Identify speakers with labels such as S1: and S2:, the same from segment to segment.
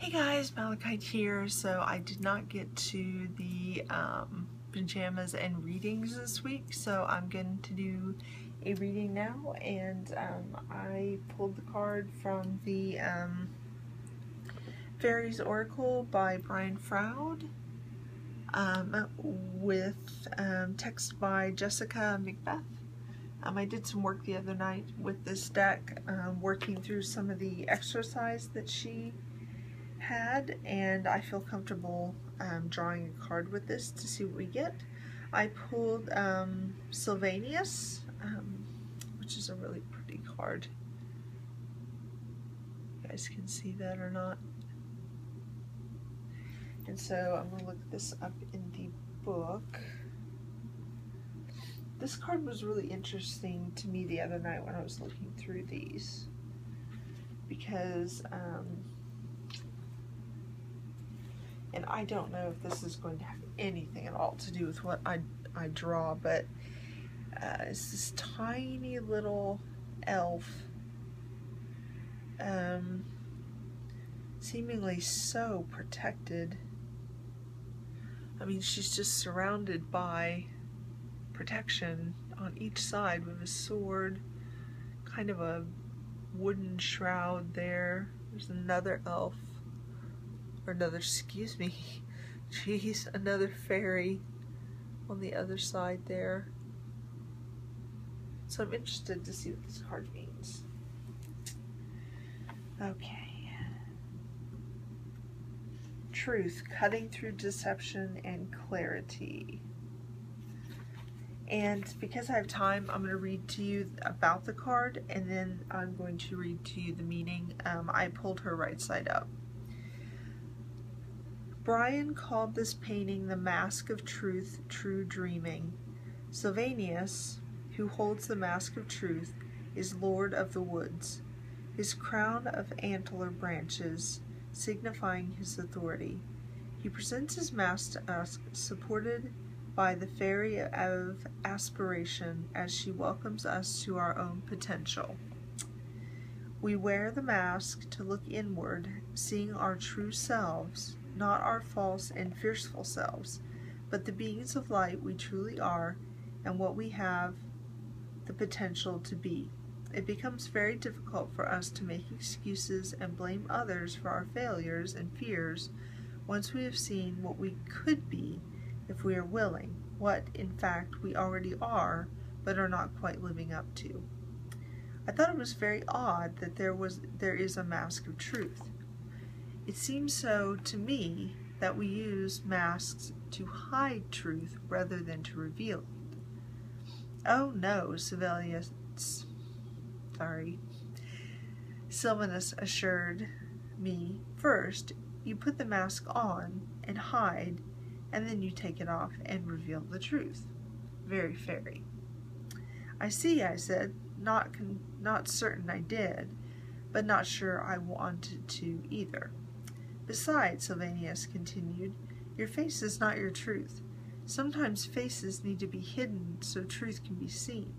S1: Hey guys, Malachite here. So I did not get to the pajamas and readings this week, so I'm going to do a reading now, and I pulled the card from the Fairies Oracle by Brian Froud with text by Jessica Macbeth. I did some work the other night with this deck, working through some of the exercise that she had, and I feel comfortable drawing a card with this to see what we get. I pulled Sylvanus, which is a really pretty card. You guys can see that or not. And so I'm going to look this up in the book. This card was really interesting to me the other night when I was looking through these, because and I don't know if this is going to have anything at all to do with what I draw, but it's this tiny little elf, seemingly so protected. I mean, she's just surrounded by protection on each side with a sword, kind of a wooden shroud there. There's another elf, or another, excuse me, jeez, another fairy on the other side there. So I'm interested to see what this card means. Okay. Truth, cutting through deception and clarity. And because I have time, I'm going to read to you about the card, and then I'm going to read to you the meaning. I pulled her right side up. Brian called this painting the Mask of Truth, True Dreaming. Sylvanus, who holds the Mask of Truth, is Lord of the Woods, his crown of antler branches signifying his authority. He presents his mask to us, supported by the Fairy of Aspiration, as she welcomes us to our own potential. We wear the mask to look inward, seeing our true selves, not our false and fearful selves, but the beings of light we truly are and what we have the potential to be. It becomes very difficult for us to make excuses and blame others for our failures and fears once we have seen what we could be if we are willing, what in fact we already are but are not quite living up to. I thought it was very odd that there is a mask of truth. It seems so to me that we use masks to hide truth rather than to reveal it. Oh no, Sylvanus assured me. First, you put the mask on and hide, and then you take it off and reveal the truth. Very fairy. I see, I said, not certain I did, but not sure I wanted to either. Besides, Sylvanus continued, your face is not your truth. Sometimes faces need to be hidden so truth can be seen,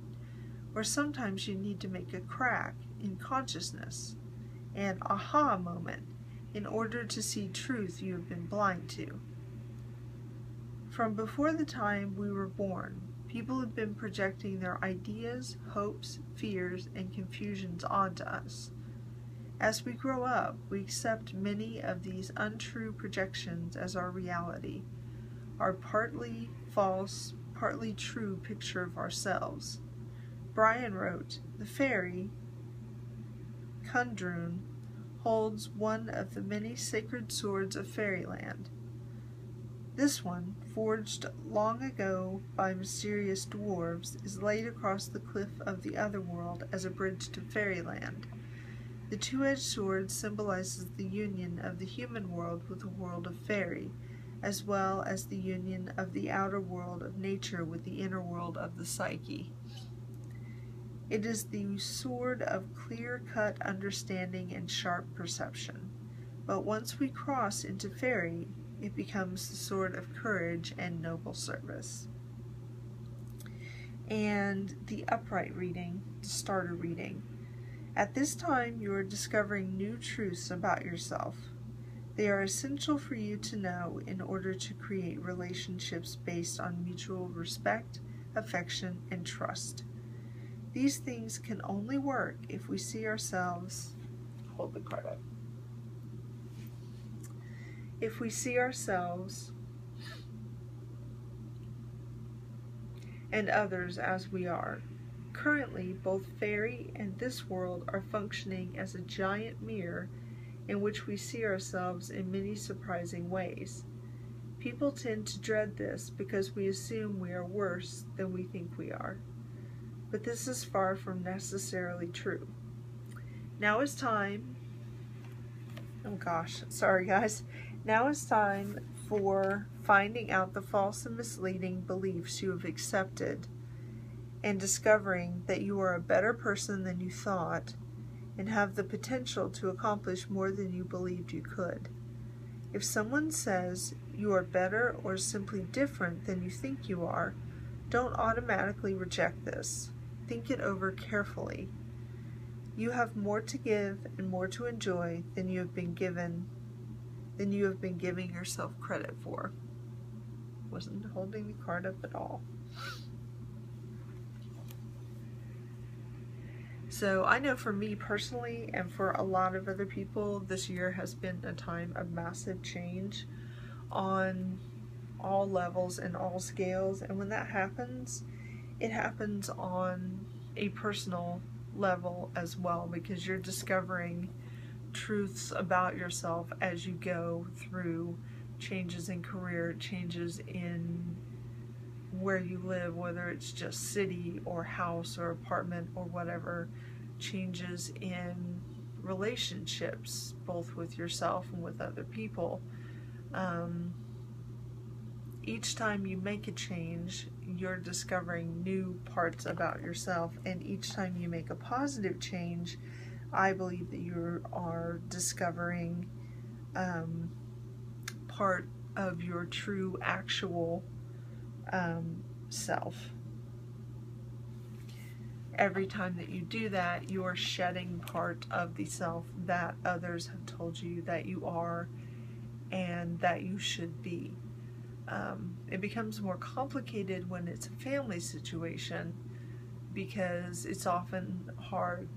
S1: or sometimes you need to make a crack in consciousness, an aha moment, in order to see truth you have been blind to. From before the time we were born, people have been projecting their ideas, hopes, fears, and confusions onto us. As we grow up, we accept many of these untrue projections as our reality, our partly false, partly true picture of ourselves. Brian wrote, the fairy, Kundrun, holds one of the many sacred swords of fairyland. This one, forged long ago by mysterious dwarves, is laid across the cliff of the otherworld as a bridge to fairyland. The two-edged sword symbolizes the union of the human world with the world of fairy, as well as the union of the outer world of nature with the inner world of the psyche. It is the sword of clear-cut understanding and sharp perception, but once we cross into fairy, it becomes the sword of courage and noble service. And the upright reading, the starter reading. At this time, you are discovering new truths about yourself. They are essential for you to know in order to create relationships based on mutual respect, affection, and trust. These things can only work if we see ourselves, hold the card up, if we see ourselves and others as we are. Currently, both fairy and this world are functioning as a giant mirror in which we see ourselves in many surprising ways. People tend to dread this because we assume we are worse than we think we are. But this is far from necessarily true. Now is time, oh gosh, sorry guys. Now is time for finding out the false and misleading beliefs you have accepted and discovering that you are a better person than you thought and have the potential to accomplish more than you believed you could. If someone says you are better or simply different than you think you are, don't automatically reject this. Think it over carefully. You have more to give and more to enjoy than you have been giving yourself credit for. Wasn't holding the card up at all. So I know for me personally, and for a lot of other people, this year has been a time of massive change on all levels and all scales. And when that happens, it happens on a personal level as well, because you're discovering truths about yourself as you go through changes in career, changes in where you live, whether it's just city or house or apartment or whatever, changes in relationships, both with yourself and with other people. Each time you make a change, you're discovering new parts about yourself, and each time you make a positive change, I believe that you are discovering part of your true, actual self. Every time that you do that, you are shedding part of the self that others have told you that you are and that you should be. It becomes more complicated when it's a family situation, because it's often hard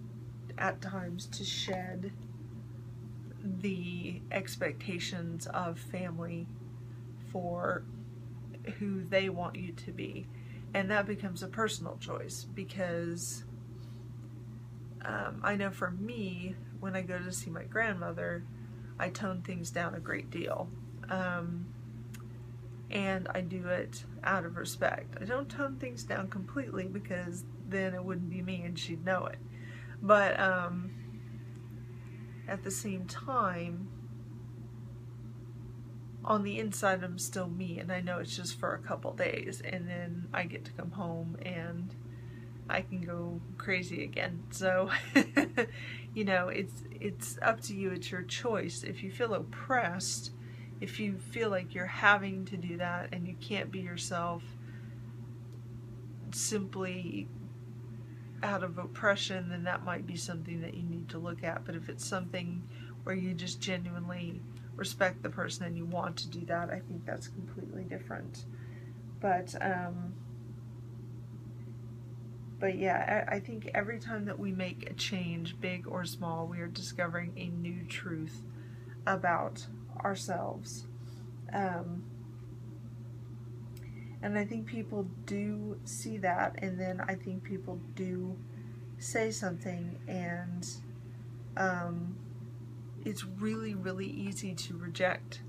S1: at times to shed the expectations of family for who they want you to be, and that becomes a personal choice, because I know for me, when I go to see my grandmother, I tone things down a great deal, and I do it out of respect. I don't tone things down completely, because then it wouldn't be me and she'd know it, but at the same time, on the inside I'm still me, and I know it's just for a couple days, and then I get to come home and I can go crazy again. So you know, it's up to you. It's your choice. If you feel oppressed, if you feel like you're having to do that and you can't be yourself simply out of oppression, then that might be something that you need to look at. But if it's something where you just genuinely respect the person and you want to do that, I think that's completely different. But yeah, I think every time that we make a change, big or small, we are discovering a new truth about ourselves. And I think people do see that, and then I think people do say something, and it's really, really easy to reject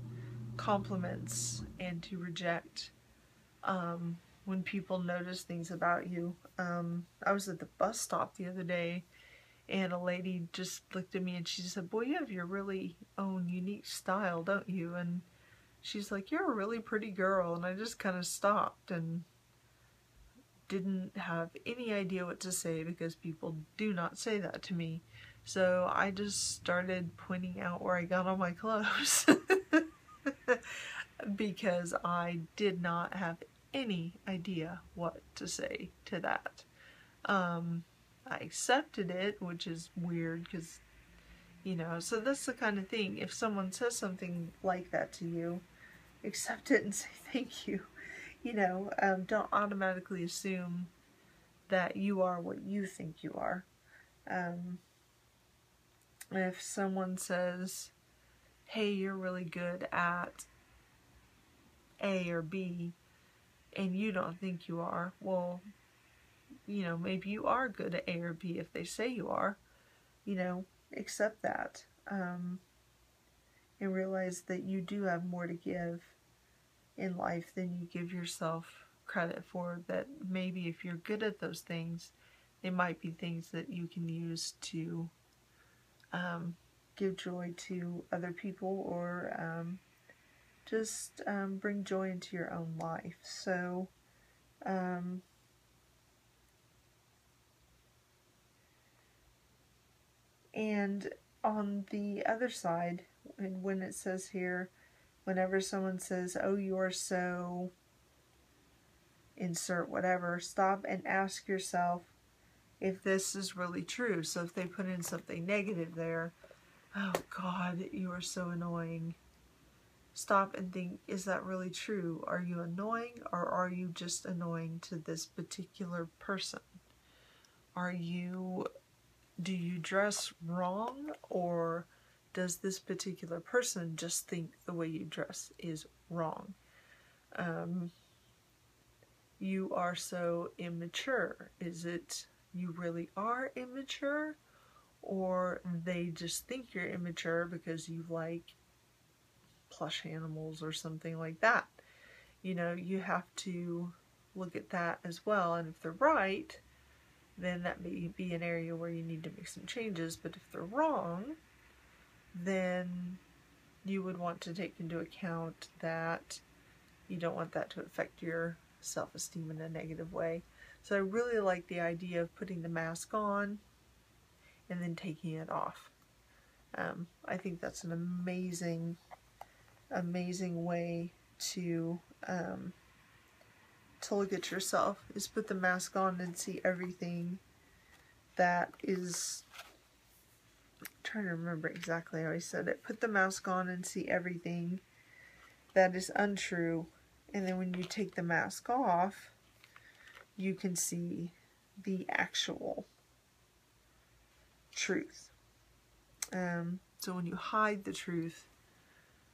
S1: compliments and to reject when people notice things about you. I was at the bus stop the other day, and a lady just looked at me and she said, "Boy, you have your really own unique style, don't you?" And she's like, "You're a really pretty girl." And I just kind of stopped and didn't have any idea what to say, because people do not say that to me. So I just started pointing out where I got all my clothes because I did not have any idea what to say to that. I accepted it, which is weird, because You know, so that's the kind of thing. If someone says something like that to you, accept it and say thank you. You know, don't automatically assume that you are what you think you are. If someone says, hey, you're really good at A or B, and you don't think you are, well, you know, maybe you are good at A or B if they say you are. You know, accept that. And realize that you do have more to give in life than you give yourself credit for. That maybe if you're good at those things, they might be things that you can use to give joy to other people, or just bring joy into your own life. So and on the other side, when it says here, whenever someone says, oh, you're so, insert whatever, stop and ask yourself if this is really true. So if they put in something negative there, oh God, you are so annoying. Stop and think, is that really true? Are you annoying, or are you just annoying to this particular person? Do you dress wrong, or does this particular person just think the way you dress is wrong? You are so immature. Is it you really are immature, or they just think you're immature because you like plush animals or something like that? You know, you have to look at that as well, and if they're right, then that may be an area where you need to make some changes. But if they're wrong, then you would want to take into account that you don't want that to affect your self-esteem in a negative way. So I really like the idea of putting the mask on and then taking it off. I think that's an amazing way to look at yourself, is put the mask on and see everything that is, I'm trying to remember exactly how I said it, put the mask on and see everything that is untrue, and then when you take the mask off, you can see the actual truth. So when you hide the truth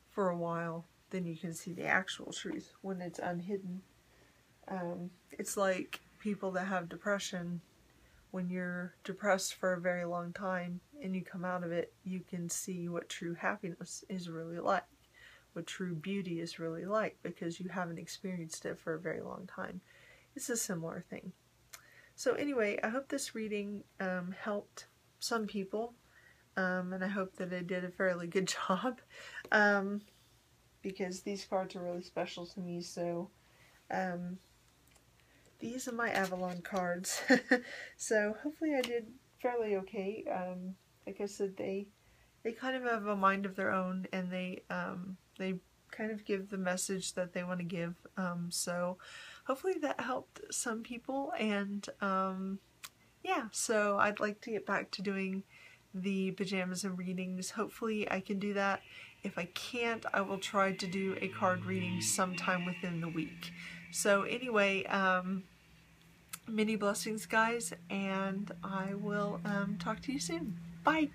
S1: for a while, then you can see the actual truth when it's unhidden. It's like people that have depression. When you're depressed for a very long time and you come out of it, you can see what true happiness is really like, what true beauty is really like, because you haven't experienced it for a very long time. It's a similar thing. So anyway, I hope this reading helped some people, and I hope that I did a fairly good job, because these cards are really special to me. So these are my Avalon cards. So hopefully I did fairly okay. Like I said, they kind of have a mind of their own, and they kind of give the message that they want to give. So hopefully that helped some people. And yeah, so I'd like to get back to doing the pajamas and readings. Hopefully I can do that. If I can't, I will try to do a card reading sometime within the week. So anyway, many blessings, guys, and I will talk to you soon. Bye!